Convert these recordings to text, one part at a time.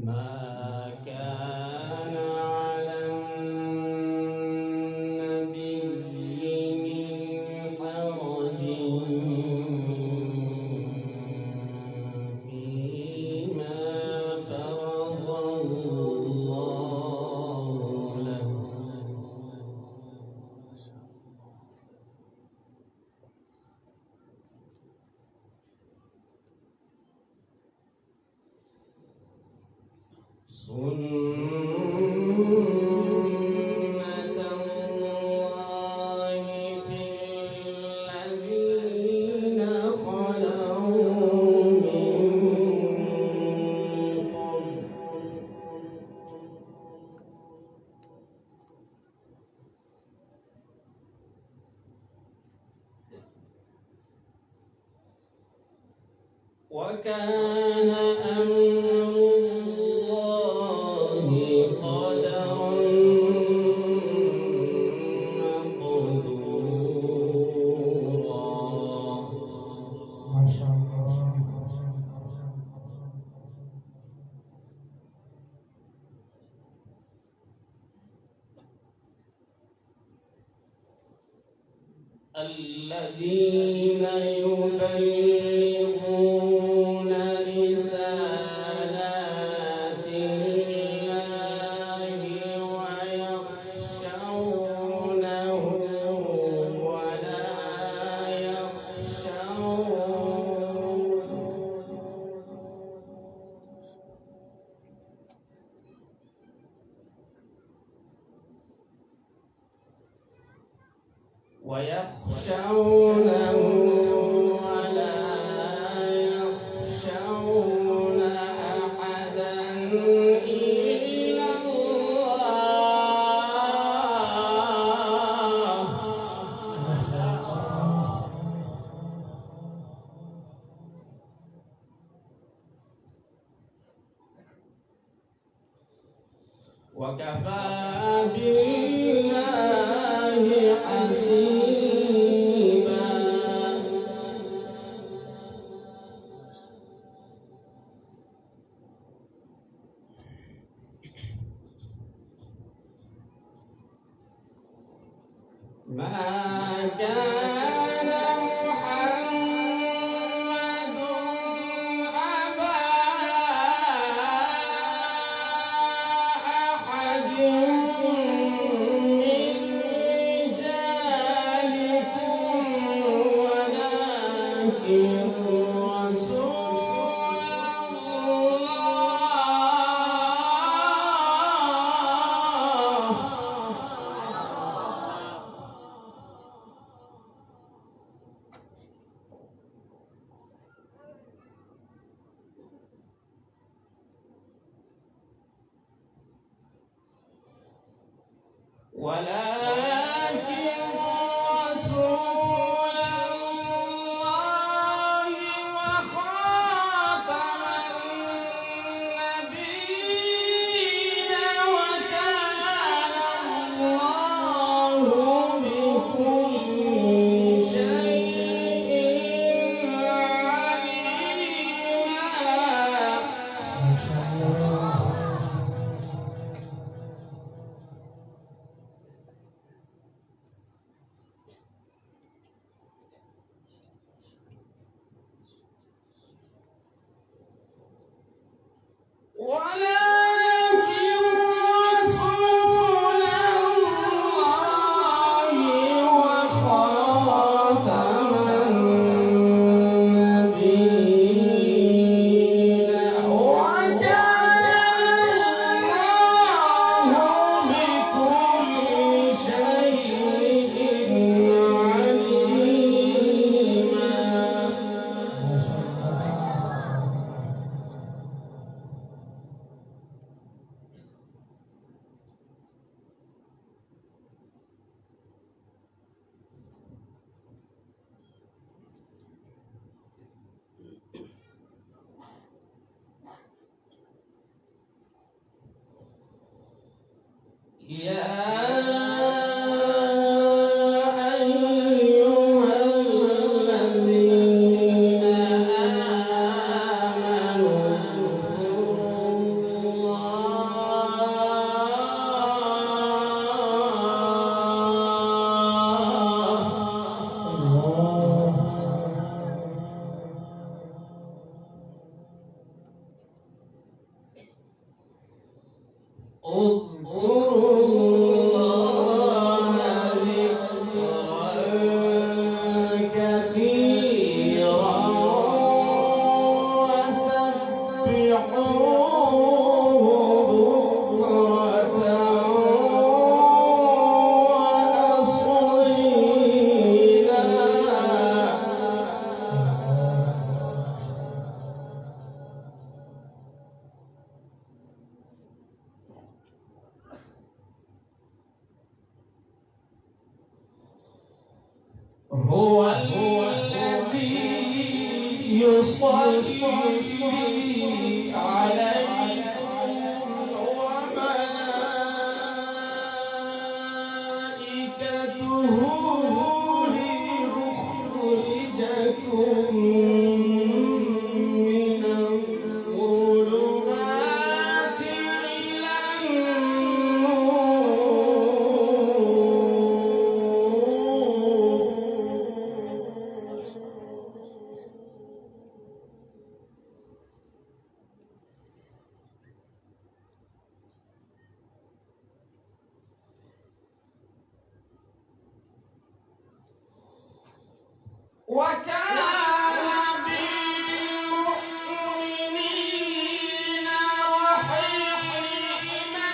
ما كان على النبي من حرج فيما فرض الله له سنة الله في الذين خلوا من قبل وكان أمر الله قدرا مقدورا. ما شاء الله. الذين يبلغون رسالات الله ويخشونه ولا يخشونه ولا يخشون أحدا إلا الله. وكفى بالله حسيبا. ما كان محمد أبا أحد من رجالكم ولكن رسول الله. ولكن رسول الله وخاتم النبيين وكان الله بكل شيء عليما. يصلي عليكم وملائكته ليخرجكم من الظلمات إلى وكان بالمؤمنين رحيما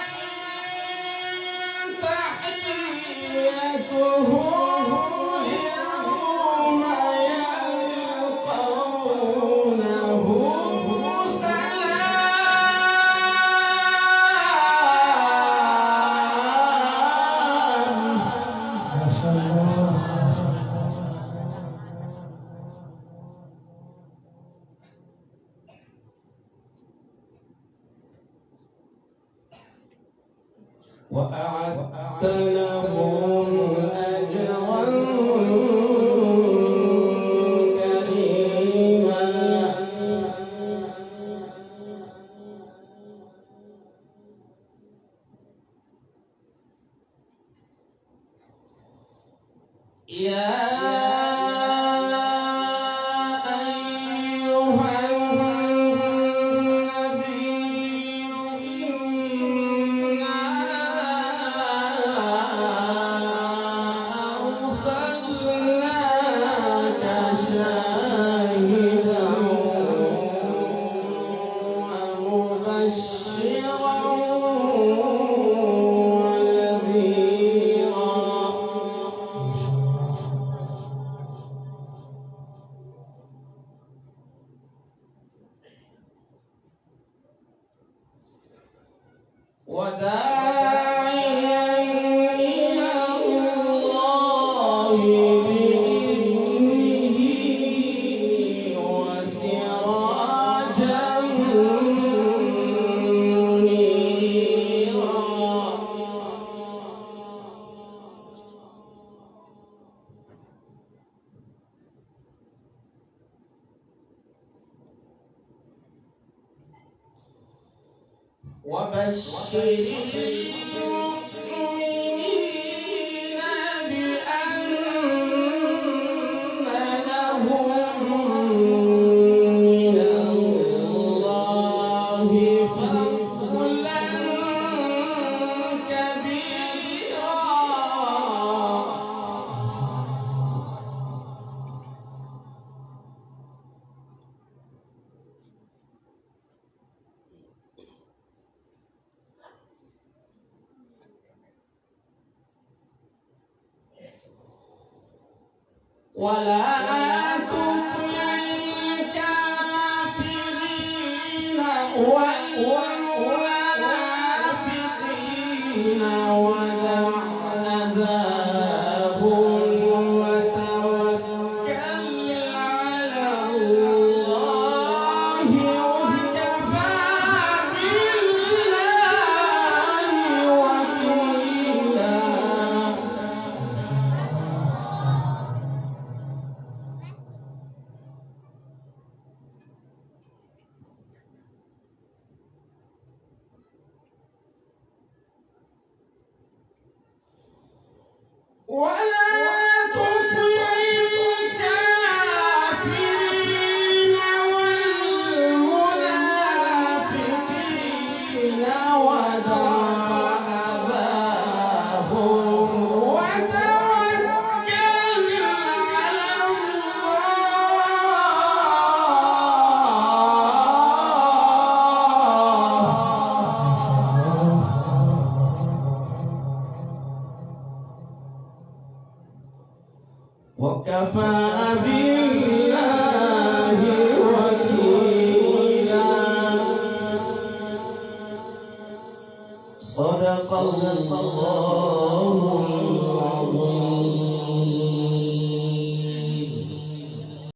تحيتهم يوم يلقونه سلام. وأعدت لهم أجرا كريما يا وداعيا إلى الله بإذنه وسراجا منيرا وبشر المؤمنين بأن لهم من الله فضلا كبيرا ولا تطع الكافرين والمنافقين ودع أذاهم وتوكل على الله وكفى بالله وكيلا ولا تطع الكافرين والمنافقين ودع أذاهم وتوكل على وكفى بالله وكيلا صدق الله